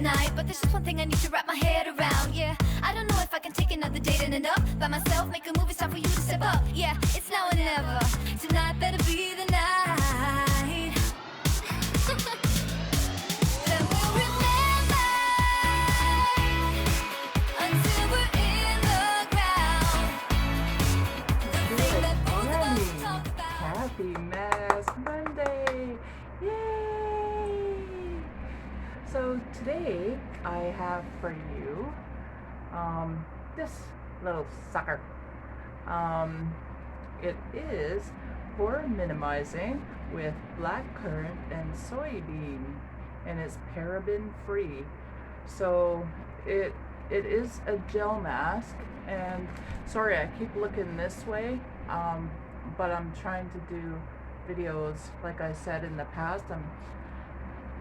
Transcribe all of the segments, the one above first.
tonight, but there's just one thing I need to wrap my head around. Yeah, I don't know if I can take another date and end up by myself. Make a move, it's time for you to step up. Yeah, it's now or never. Tonight better be the night. Then we'll remember until we're in the ground. The thing that both of us talk about. Happy Mask Monday! Yay! So today I have for you this little sucker. It is pore minimizing with black currant and soybean, and it's paraben free. So it is a gel mask, and sorry I keep looking this way, but I'm trying to do videos like I said in the past.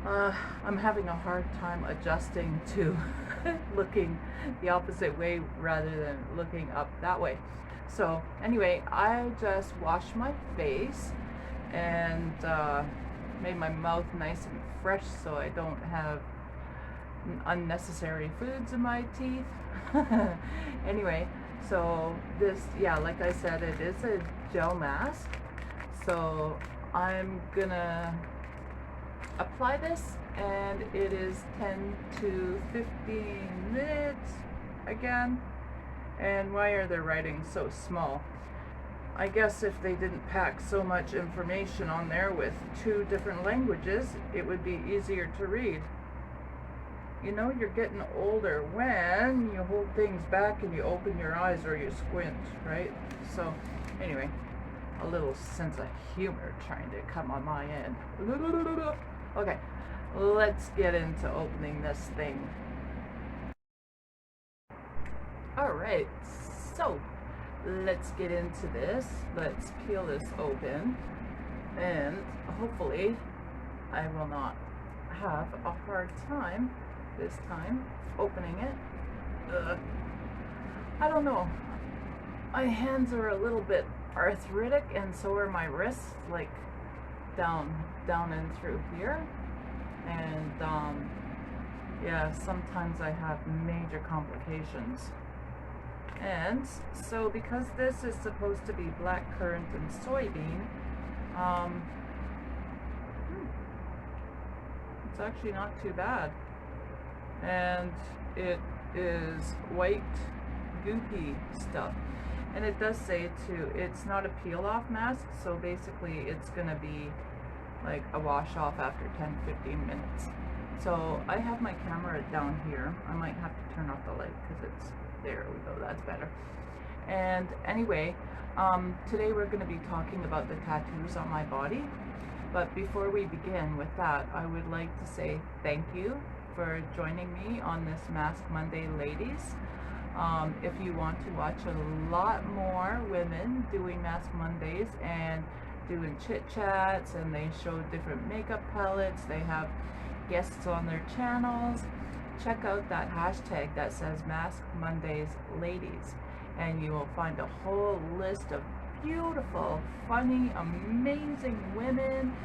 I'm having a hard time adjusting to looking the opposite way rather than looking up that way. So anyway, I just washed my face and made my mouth nice and fresh so I don't have unnecessary foods in my teeth. Anyway, so this, yeah, like I said, it is a gel mask. So I'm gonna apply this, and it is 10 to 15 minutes again. And why are they writing so small? I guess if they didn't pack so much information on there with 2 different languages, it would be easier to read. You know, you're getting older when you hold things back and you open your eyes or you squint, right? So anyway, a little sense of humor trying to come on my end. Okay, let's get into opening this thing. Alright, so let's get into this. Let's peel this open, and hopefully I will not have a hard time this time opening it. I don't know. My hands are a little bit arthritic, and so are my wrists, like down and through here. And yeah, sometimes I have major complications. And so because this is supposed to be black currant and soybean, it's actually not too bad. And it is white goopy stuff. And it does say too, it's not a peel off mask, so basically it's gonna be like a wash off after 10-15 minutes. So I have my camera down here. I might have to turn off the light because it's, there we go, that's better. And anyway, today we're going to be talking about the tattoos on my body. But before we begin with that, I would like to say thank you for joining me on this Mask Monday, ladies. If you want to watch a lot more women doing Mask Mondays and doing chit chats, and they show different makeup palettes, they have guests on their channels, check out that hashtag that says Mask Mondays Ladies, and you will find a whole list of beautiful, funny, amazing women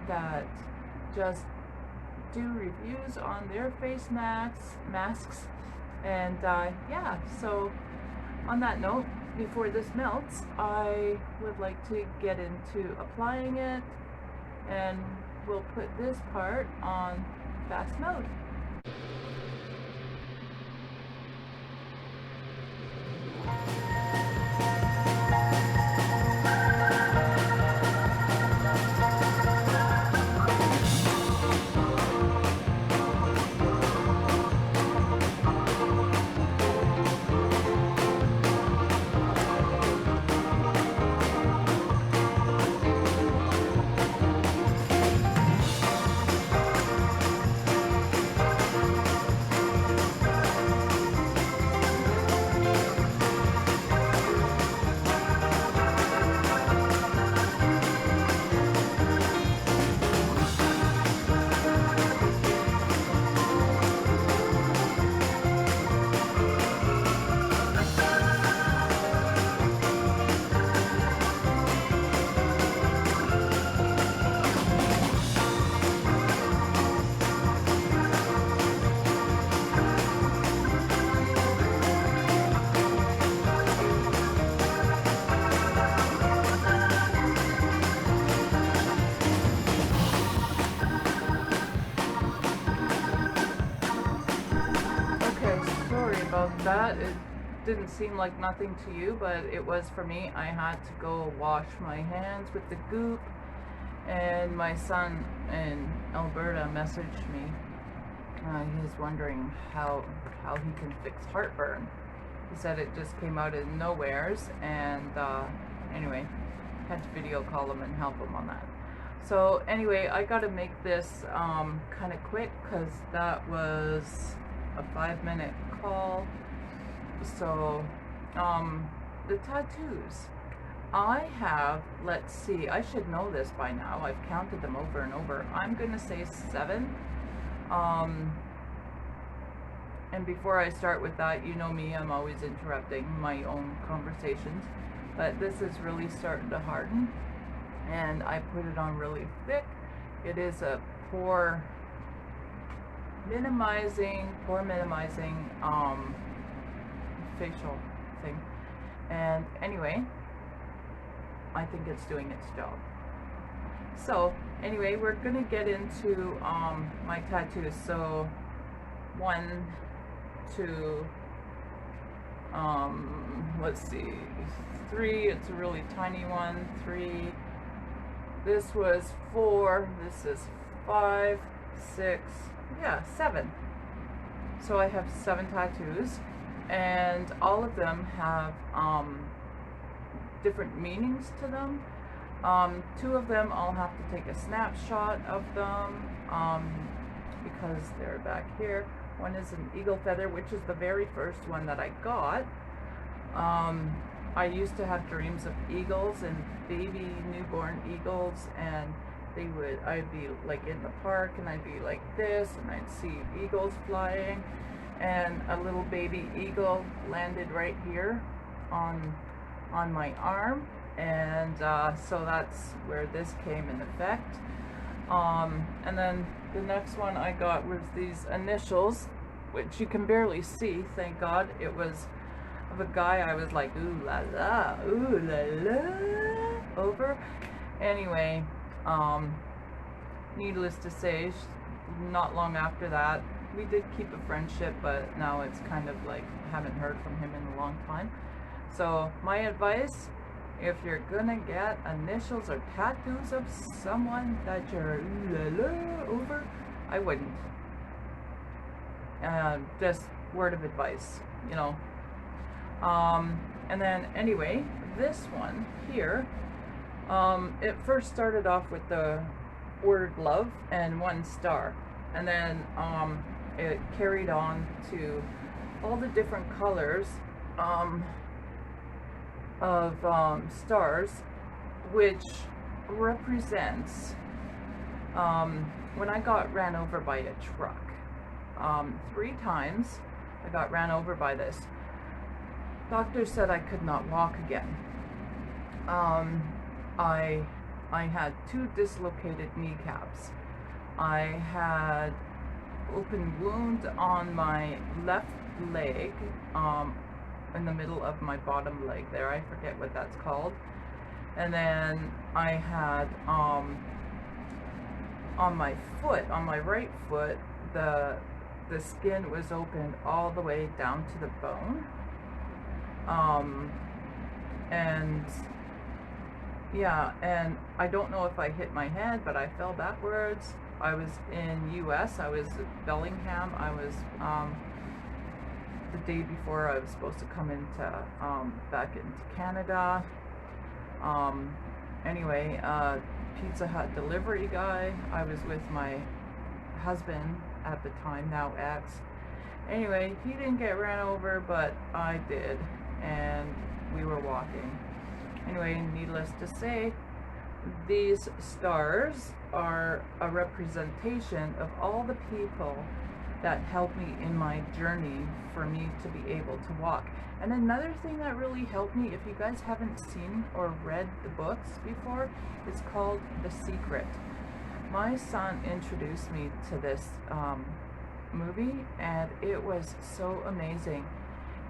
that just do reviews on their face masks. And yeah, so on that note, before this melts, I would like to get into applying it, and we'll put this part on fast mode. that. It didn't seem like nothing to you, but it was for me. I had to go wash my hands with the goop, and my son in Alberta messaged me. He's wondering how he can fix heartburn. He said it just came out of nowheres, and anyway, had to video call him and help him on that. So anyway, I got to make this kind of quick because that was a 5-minute call. So the tattoos, I have, let's see, I should know this by now. I've counted them over and over. I'm gonna say 7. And before I start with that, you know me, I'm always interrupting my own conversations, but this is really starting to harden, and I put it on really thick. It is a pore minimizing facial thing. And anyway, I think it's doing its job. So anyway, we're gonna get into my tattoos. So 1, 2, let's see, 3, it's a really tiny one, 3, this was 4, this is 5, 6, yeah, 7. So I have 7 tattoos, and all of them have different meanings to them. 2 of them I'll have to take a snapshot of them because they're back here. One is an eagle feather, which is the very first one that I got. I used to have dreams of eagles and baby newborn eagles, and I'd be like in the park and I'd be like this, and I'd see eagles flying, and a little baby eagle landed right here on my arm, and so that's where this came in effect. And then the next one I got was these initials, which you can barely see, thank God. It was of a guy I was like, ooh la la over. Anyway, needless to say, not long after that, we did keep a friendship, but now it's kind of like, haven't heard from him in a long time. So my advice, if you're gonna get initials or tattoos of someone that you're over, I wouldn't. Just word of advice, you know. And then anyway, this one here, it first started off with the word love and 1 star, and then it carried on to all the different colors of stars, which represents when I got ran over by a truck. 3 times I got ran over by this. Doctor said I could not walk again. I had 2 dislocated kneecaps. I had open wound on my left leg, in the middle of my bottom leg there. I forget what that's called. And then I had on my foot, on my right foot, the skin was opened all the way down to the bone. And yeah, and I don't know if I hit my head, but I fell backwards. I was in US, I was at Bellingham. I was the day before I was supposed to come into back into Canada. Anyway, Pizza Hut delivery guy. I was with my husband at the time, now ex. Anyway, he didn't get ran over, but I did, and we were walking. Anyway, needless to say, these stars are a representation of all the people that helped me in my journey for me to be able to walk. And another thing that really helped me, if you guys haven't seen or read the books before, it's called The Secret. My son introduced me to this movie, and it was so amazing.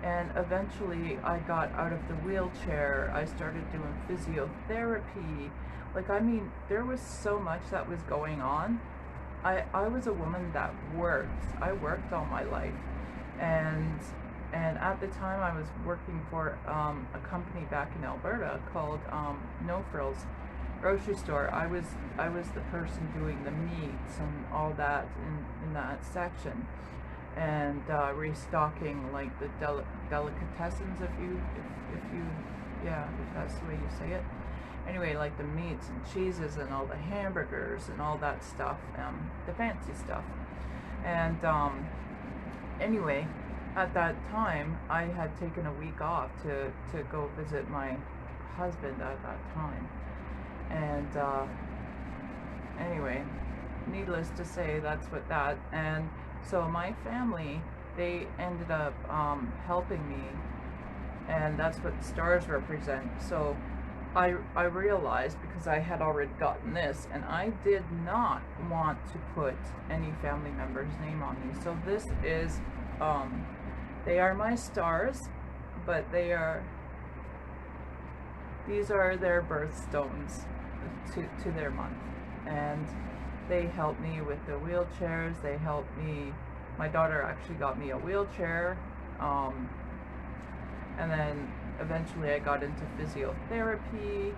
And eventually I got out of the wheelchair. I started doing physiotherapy. Like, I mean, there was so much that was going on. I was a woman that worked. I worked all my life. And And at the time I was working for a company back in Alberta called No Frills Grocery Store. I was the person doing the meats and all that in that section, and restocking like the delicatessens, if you yeah, if that's the way you say it. Anyway, like the meats and cheeses and all the hamburgers and all that stuff, the fancy stuff. And anyway, at that time, I had taken a week off to go visit my husband at that time. And anyway, needless to say, that's what that. And so my family, they ended up helping me, and that's what stars represent. So I realized, because I had already gotten this, and I did not want to put any family member's name on these. So this is, they are my stars, but these are their birthstones to their month. And they helped me with the wheelchairs. They helped me, my daughter actually got me a wheelchair. And then eventually I got into physiotherapy,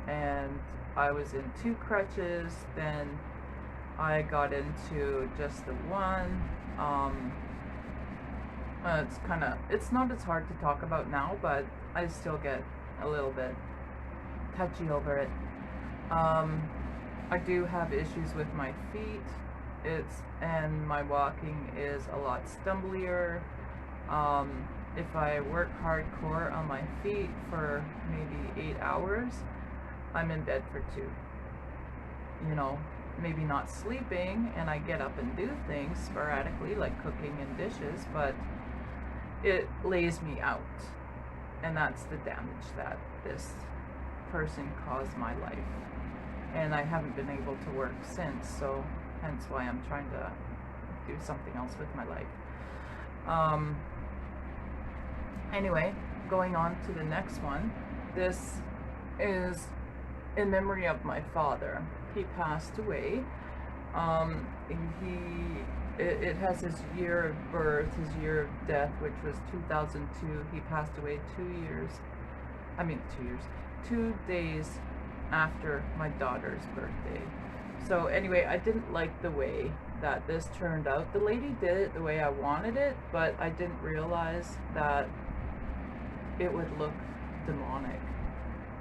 and I was in 2 crutches. Then I got into just the one. It's not as hard to talk about now, but I still get a little bit touchy over it. I do have issues with my feet. And my walking is a lot stumblier. If I work hardcore on my feet for maybe 8 hours, I'm in bed for 2. You know, maybe not sleeping, and I get up and do things sporadically, like cooking and dishes, but it lays me out. And that's the damage that this person caused my life. And I haven't been able to work since, so hence why I'm trying to do something else with my life. Anyway, going on to the next one. This is in memory of my father. He passed away. It has his year of birth, his year of death, which was 2002. He passed away 2 days after my daughter's birthday. So anyway, I didn't like the way that this turned out. The lady did it the way I wanted it, but I didn't realize that it would look demonic.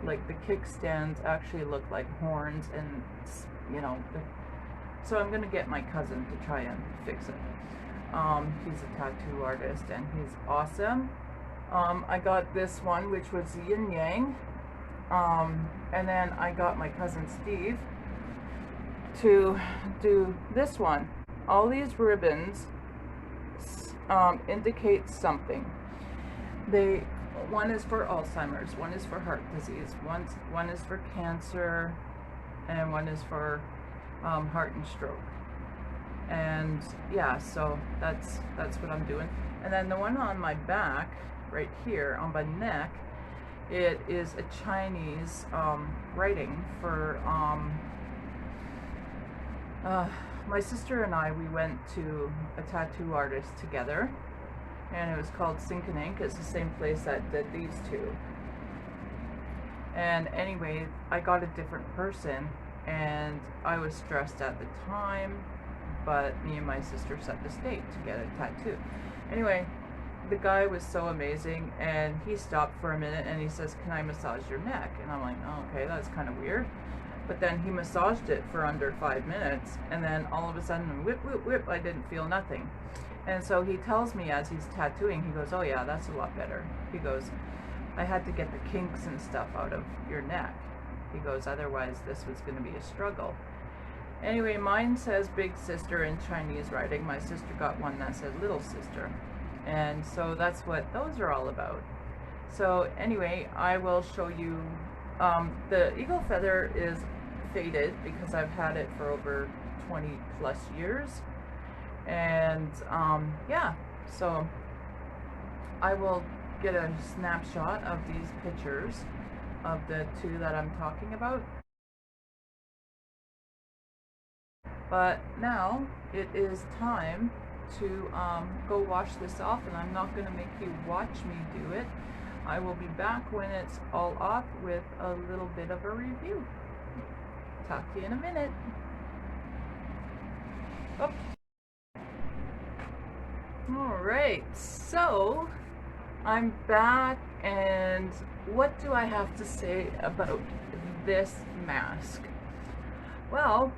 Like the kickstands actually look like horns, and you know, so I'm gonna get my cousin to try and fix it. He's a tattoo artist and he's awesome. I got this one, which was yin yang, and then I got my cousin Steve to do this one. All these ribbons indicate something. One is for Alzheimer's, one is for heart disease, one is for cancer, and one is for heart and stroke. And yeah, so that's what I'm doing. And then the one on my back, right here on my neck, it is a Chinese writing for my sister and I. We went to a tattoo artist together, and it was called Sink and Ink. It's the same place that did these two. And anyway, I got a different person, and I was stressed at the time, but me and my sister set the date to get a tattoo. Anyway, the guy was so amazing, and he stopped for a minute and he says, "Can I massage your neck?" And I'm like, "Oh, okay, that's kind of weird." But then he massaged it for under 5 minutes, and then all of a sudden, whip, whip, whip, I didn't feel nothing. And so he tells me as he's tattooing, he goes, "Oh yeah, that's a lot better." He goes, "I had to get the kinks and stuff out of your neck." He goes, "Otherwise this was going to be a struggle." Anyway, mine says big sister in Chinese writing. My sister got one that said little sister. And so that's what those are all about. So anyway, I will show you, the eagle feather is faded because I've had it for over 20 plus years. And yeah, so I will get a snapshot of these pictures of the two that I'm talking about. But now it is time to go wash this off, and I'm not going to make you watch me do it. I will be back when it's all off with a little bit of a review. Talk to you in a minute. Oh. Alright, so I'm back, and what do I have to say about this mask? Well,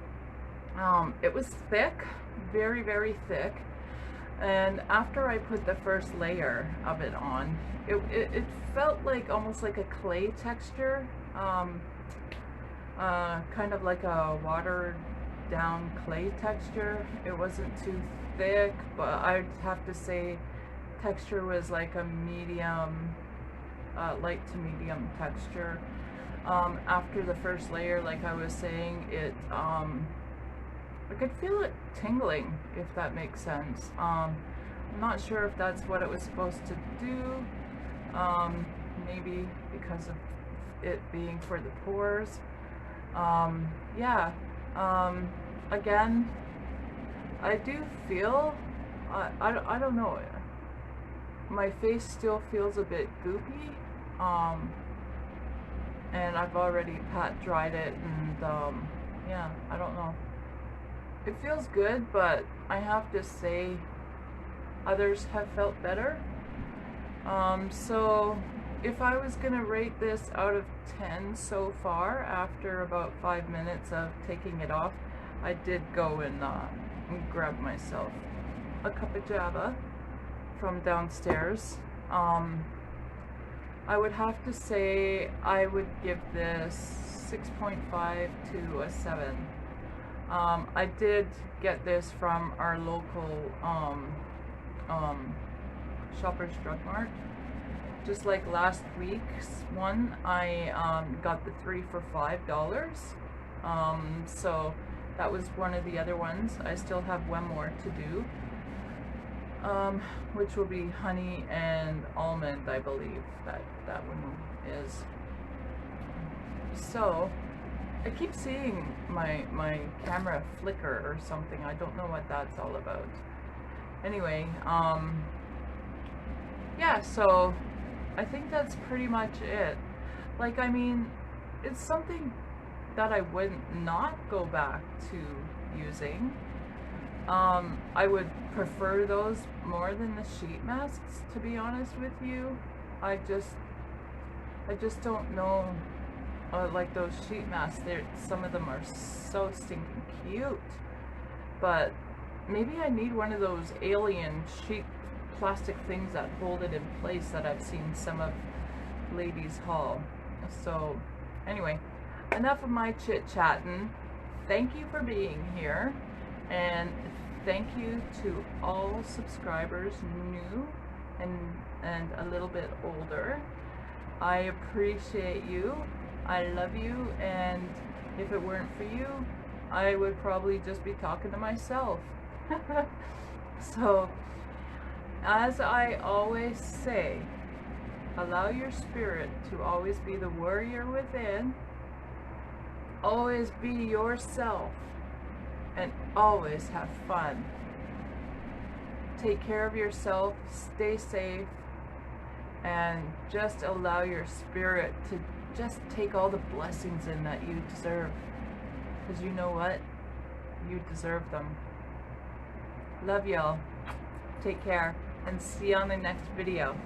it was thick, very, very thick, and after I put the first layer of it on, it felt like almost like a clay texture, kind of like a watered down clay texture. It wasn't too thick, but I'd have to say texture was like a medium, light to medium texture. After the first layer, like I was saying, I could feel it tingling, if that makes sense. I'm not sure if that's what it was supposed to do. Maybe because of it being for the pores. Yeah. Again, I do feel, I don't know, my face still feels a bit goopy, and I've already pat dried it, and yeah, I don't know. It feels good, but I have to say others have felt better. So if I was gonna rate this out of 10 so far, after about 5 minutes of taking it off, I did go and grab myself a cup of Java from downstairs. I would have to say I would give this 6.5 to a 7. I did get this from our local Shoppers Drug Mart. Just like last week's one, I got the 3 for $5. So that was one of the other ones. I still have one more to do, which will be honey and almond, I believe that one is. So I keep seeing my camera flicker or something. I don't know what that's all about. Anyway, yeah, so I think that's pretty much it. Like, I mean, it's something that I wouldn't not go back to using. I would prefer those more than the sheet masks, to be honest with you. I just don't know. Like those sheet masks, some of them are so stinking cute, but maybe I need one of those alien sheet plastic things that hold it in place that I've seen some of ladies haul. So anyway, enough of my chit-chatting. Thank you for being here, and thank you to all subscribers, new and a little bit older. I appreciate you. I love you, and if it weren't for you, I would probably just be talking to myself. So, as I always say, allow your spirit to always be the warrior within, always be yourself, and always have fun. Take care of yourself, stay safe, and just allow your spirit to just take all the blessings in that you deserve. Because you know what? You deserve them. Love y'all. Take care, and see you on the next video.